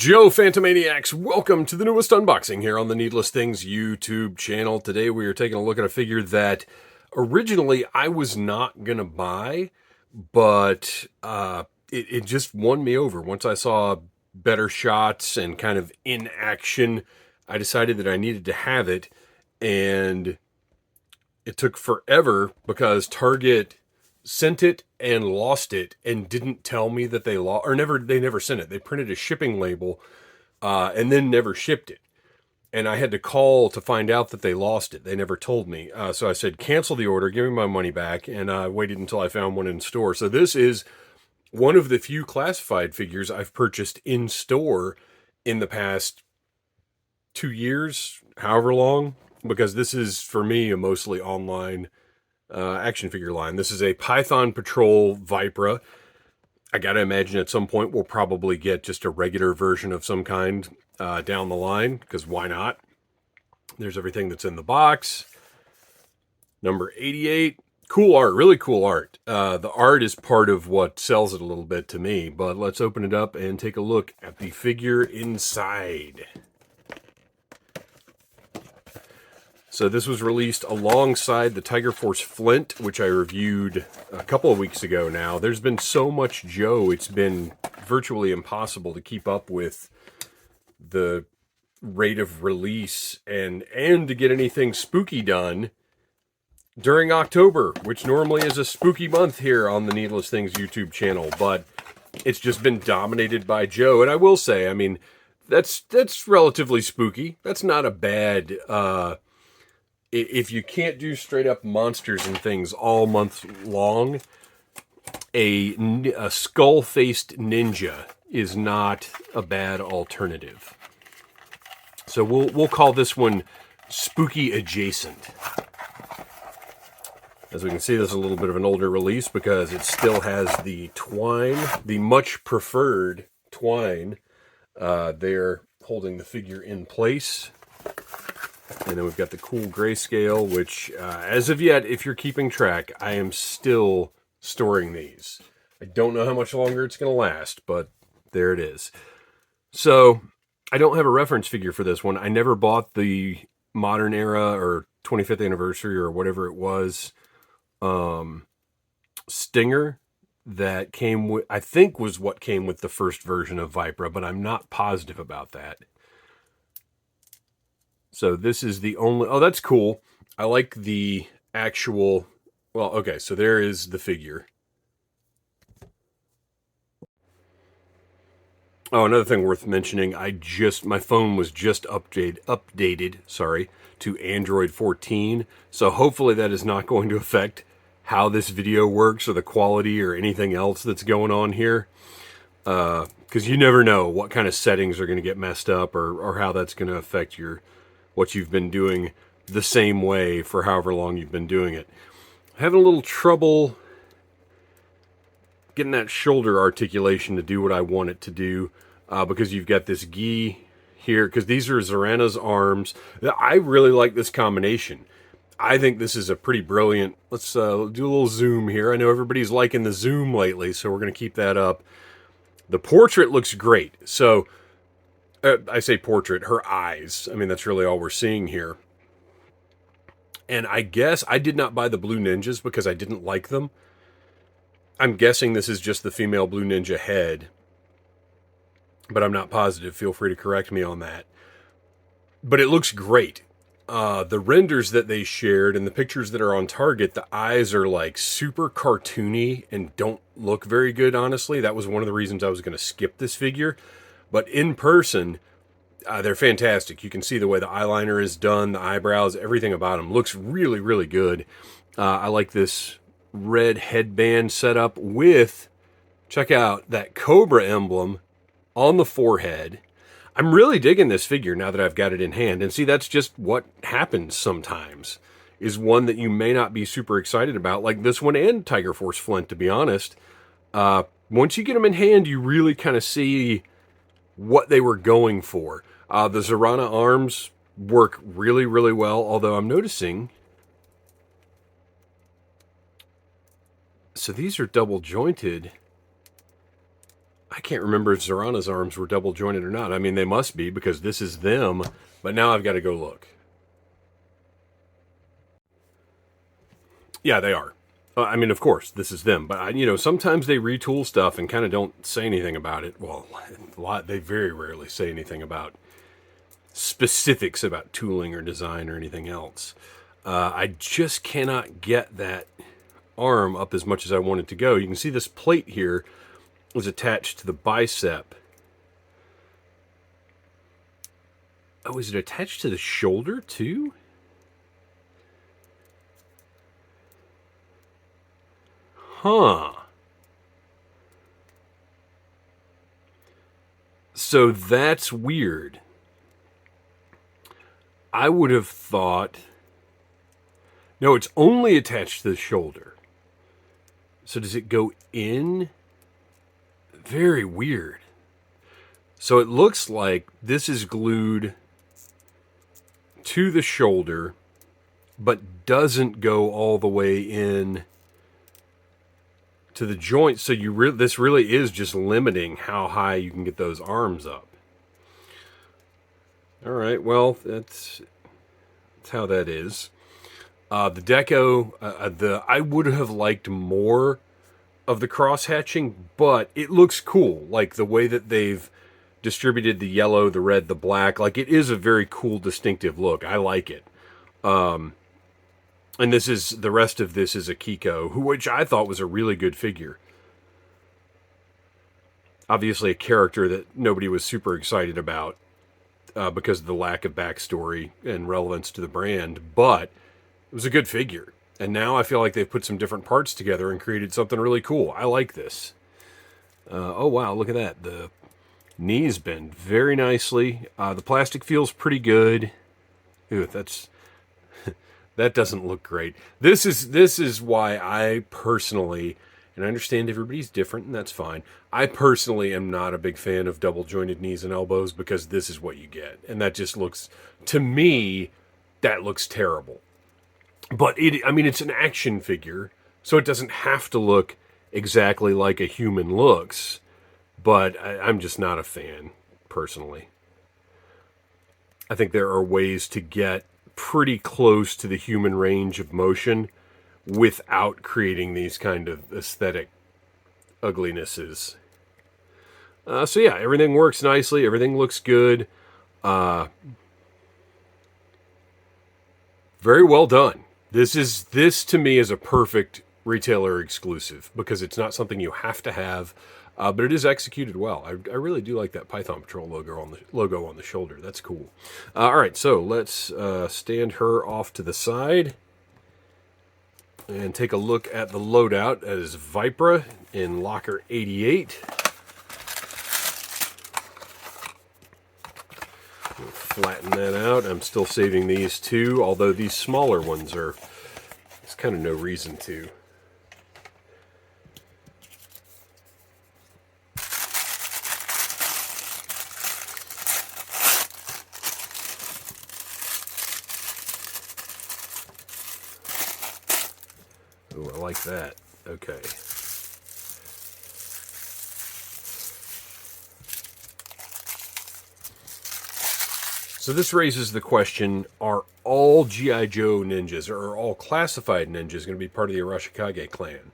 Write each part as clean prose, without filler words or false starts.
Joe Phantomaniacs, welcome to the newest unboxing here on the Needless Things YouTube channel. Today we are taking a look at a figure that originally I was not going to buy, but it just won me over. Once I saw better shots and kind of in action, I decided that I needed to have it, and it took forever because Target sent it and lost it and didn't tell me that they lost, or they never sent it. They printed a shipping label and then never shipped it. And I had to call to find out that they lost it. They never told me. So I said, cancel the order, give me my money back. And I waited until I found one in store. So this is one of the few classified figures I've purchased in store in the past 2 years, however long, because this is, for me, a mostly online action figure line. This is a Python Patrol Vypra. I gotta imagine at some point we'll probably get just a regular version of some kind down the line, because why not? There's everything that's in the box. Number 88. Cool art, really cool art. The art is part of what sells it a little bit to me, but let's open it up and take a look at the figure inside. So this was released alongside the Tiger Force Flint, which I reviewed a couple of weeks ago now. There's been so much Joe, it's been virtually impossible to keep up with the rate of release and to get anything spooky done during October, which normally is a spooky month here on the Needless Things YouTube channel. But it's just been dominated by Joe. And I will say, I mean, that's relatively spooky. That's not a bad... if you can't do straight up monsters and things all month long, a skull-faced ninja is not a bad alternative. So we'll call this one spooky adjacent. As we can see, this is a little bit of an older release because it still has the twine, the much preferred twine, there holding the figure in place. And then we've got the cool grayscale, which, as of yet, if you're keeping track, I am still storing these. I don't know how much longer it's going to last, but there it is. So, I don't have a reference figure for this one. I never bought the modern era or 25th anniversary or whatever it was stinger that came with, I think was what came with the first version of Vypra, but I'm not positive about that. So this is the only... Oh, that's cool. I like the actual... Well, okay, so there is the figure. Oh, another thing worth mentioning, my phone was just updated, sorry, to Android 14. So hopefully that is not going to affect how this video works or the quality or anything else that's going on here. Because you never know what kind of settings are going to get messed up or how that's going to affect what you've been doing the same way for however long you've been doing it. Having a little trouble getting that shoulder articulation to do what I want it to do, because you've got this gi here, because these are Zorana's arms. I really like this combination. I think this is a pretty brilliant... Let's do a little zoom here. I know everybody's liking the zoom lately, so we're going to keep that up. The portrait looks great. So... I say portrait, her eyes. I mean, that's really all we're seeing here. And I guess I did not buy the Blue Ninjas because I didn't like them. I'm guessing this is just the female Blue Ninja head. But I'm not positive. Feel free to correct me on that. But it looks great. The renders that they shared and the pictures that are on Target, the eyes are like super cartoony and don't look very good, honestly. That was one of the reasons I was going to skip this figure. But in person, they're fantastic. You can see the way the eyeliner is done, the eyebrows, everything about them looks really, really good. I like this red headband setup with, check out, that Cobra emblem on the forehead. I'm really digging this figure now that I've got it in hand. And see, that's just what happens sometimes, is one that you may not be super excited about, like this one and Tiger Force Flint, to be honest. Once you get them in hand, you really kind of see what they were going for. The Zorana arms work really, really well, although I'm noticing... So these are double jointed. I can't remember if Zorana's arms were double jointed or not. I mean, they must be because this is them, but now I've got to go look. Yeah, they are. I mean, of course, this is them, but sometimes they retool stuff and kind of don't say anything about it. Well, they very rarely say anything about specifics about tooling or design or anything else. I just cannot get that arm up as much as I want it to go. You can see this plate here was attached to the bicep. Oh, is it attached to the shoulder too? Huh. So that's weird. I would have thought... No, it's only attached to the shoulder. So does it go in? Very weird. So it looks like this is glued to the shoulder, but doesn't go all the way in to the joint. So this really is just limiting how high you can get those arms up. All right, well, that's how that is. The deco, I would have liked more of the cross hatching, but it looks cool. Like the way that they've distributed the yellow, the red, the black. Like it is a very cool, distinctive look. I like it. And the rest of this is a Kiko, which I thought was a really good figure. Obviously a character that nobody was super excited about because of the lack of backstory and relevance to the brand, but it was a good figure. And now I feel like they've put some different parts together and created something really cool. I like this. Oh, wow, look at that. The knees bend very nicely. The plastic feels pretty good. Ew, that doesn't look great. This is why I personally, and I understand everybody's different, and that's fine. I personally am not a big fan of double jointed knees and elbows because this is what you get. And that just looks, to me, that looks terrible. But it's an action figure, so it doesn't have to look exactly like a human looks. But I'm just not a fan, personally. I think there are ways to get pretty close to the human range of motion without creating these kind of aesthetic uglinesses. So yeah, everything works nicely. Everything looks good. Very well done. This to me is a perfect retailer exclusive because it's not something you have to have, but it is executed well. I really do like that Python Patrol logo on the shoulder. That's cool. All right, so let's stand her off to the side and take a look at the loadout as Vypra in locker 88. Flatten that out. I'm still saving these two, although these smaller ones there's kind of no reason to. Oh, I like that. Okay. So this raises the question, are all G.I. Joe ninjas, or all classified ninjas, going to be part of the Arashikage clan?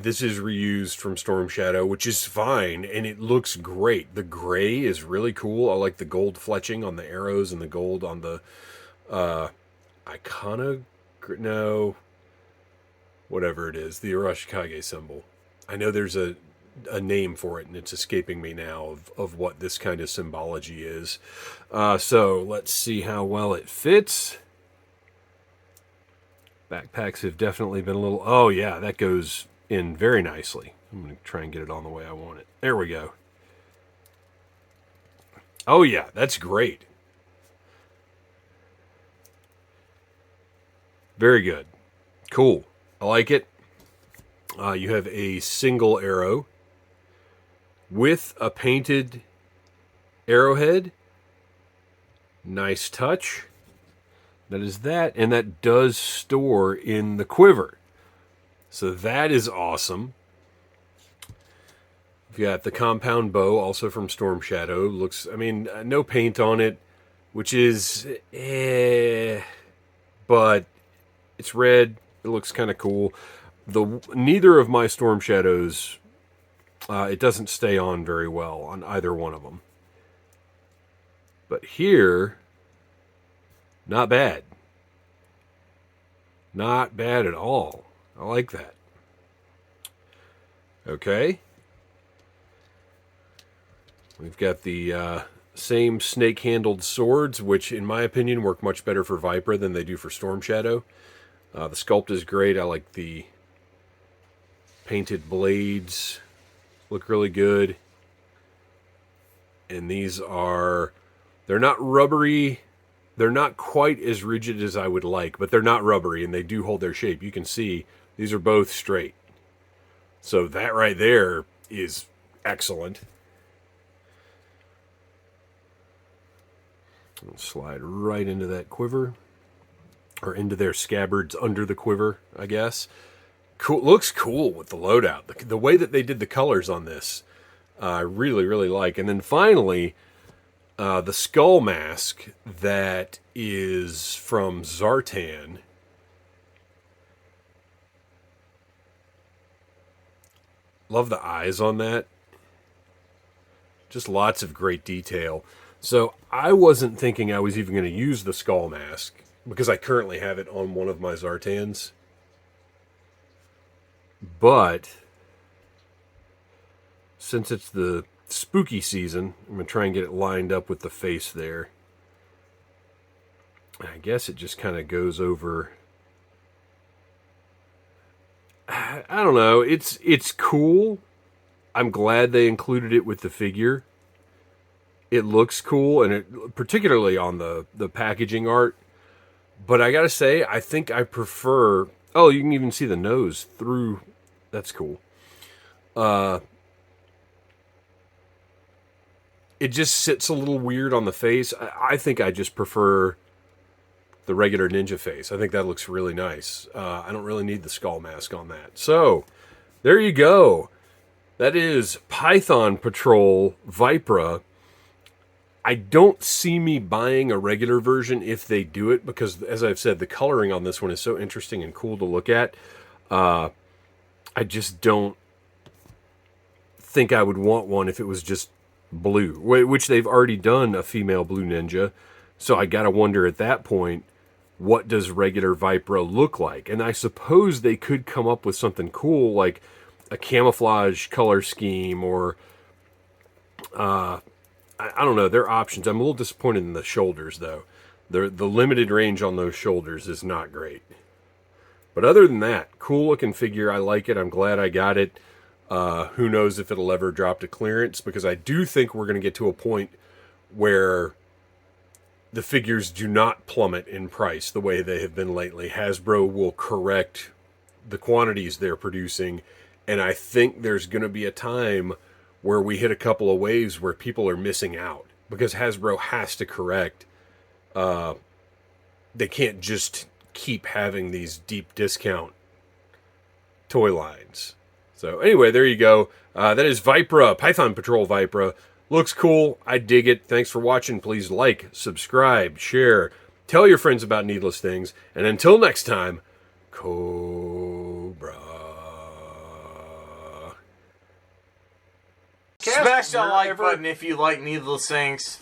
This is reused from Storm Shadow, which is fine, and it looks great. The gray is really cool. I like the gold fletching on the arrows and the gold on the whatever it is, the Arashikage symbol. I know there's a name for it, and it's escaping me now of what this kind of symbology is. So let's see how well it fits. Backpacks have definitely been a little... Oh, yeah, that goes in very nicely. I'm going to try and get it on the way I want it. There we go. Oh, yeah, that's great. Very good. Cool. I like it. You have a single arrow with a painted arrowhead. Nice touch. That is that, and that does store in the quiver. So that is awesome. We've got the compound bow, also from Storm Shadow. Looks, I mean, no paint on it, which is but it's red. It looks kind of cool. Neither of my Storm Shadows, it doesn't stay on very well on either one of them. But here, not bad. Not bad at all. I like that. Okay. We've got the same snake-handled swords, which in my opinion work much better for Vypra than they do for Storm Shadow. The sculpt is great. I like the painted blades. Look really good. And these are, they're not rubbery. They're not quite as rigid as I would like, but they're not rubbery, and they do hold their shape. You can see these are both straight. So that right there is excellent. I'll slide right into that quiver, or into their scabbards under the quiver, I guess. Cool, looks cool with the loadout. The way that they did the colors on this, I really, really like. And then finally, the skull mask that is from Zartan. Love the eyes on that. Just lots of great detail. So I wasn't thinking I was even going to use the skull mask because I currently have it on one of my Zartans. But since it's the spooky season, I'm going to try and get it lined up with the face there. I guess it just kind of goes over. I don't know. It's cool. I'm glad they included it with the figure. It looks cool, and it particularly on the packaging art. But I gotta say, I think I prefer. Oh, you can even see the nose through. That's cool. It just sits a little weird on the face. I think I just prefer the regular ninja face. I think that looks really nice. I don't really need the skull mask on that. So, there you go. That is Python Patrol Vypra. I don't see me buying a regular version if they do it, because, as I've said, the coloring on this one is so interesting and cool to look at. I just don't think I would want one if it was just blue, which they've already done a female blue ninja. So I gotta wonder at that point, what does regular Vypra look like? And I suppose they could come up with something cool, like a camouflage color scheme, or I don't know. Their options. I'm a little disappointed in the shoulders, though. The limited range on those shoulders is not great. But other than that, cool looking figure. I like it. I'm glad I got it. Who knows if it'll ever drop to clearance, because I do think we're going to get to a point where the figures do not plummet in price the way they have been lately. Hasbro will correct the quantities they're producing, and I think there's going to be a time where we hit a couple of waves where people are missing out, because Hasbro has to correct. They can't just keep having these deep discount toy lines. So anyway, there you go. That is Vypra, Python Patrol Vypra. Looks cool. I dig it. Thanks for watching. Please like, subscribe, share, tell your friends about Needless Things. And until next time, Cobra. Smash that like button if you like Needless Things.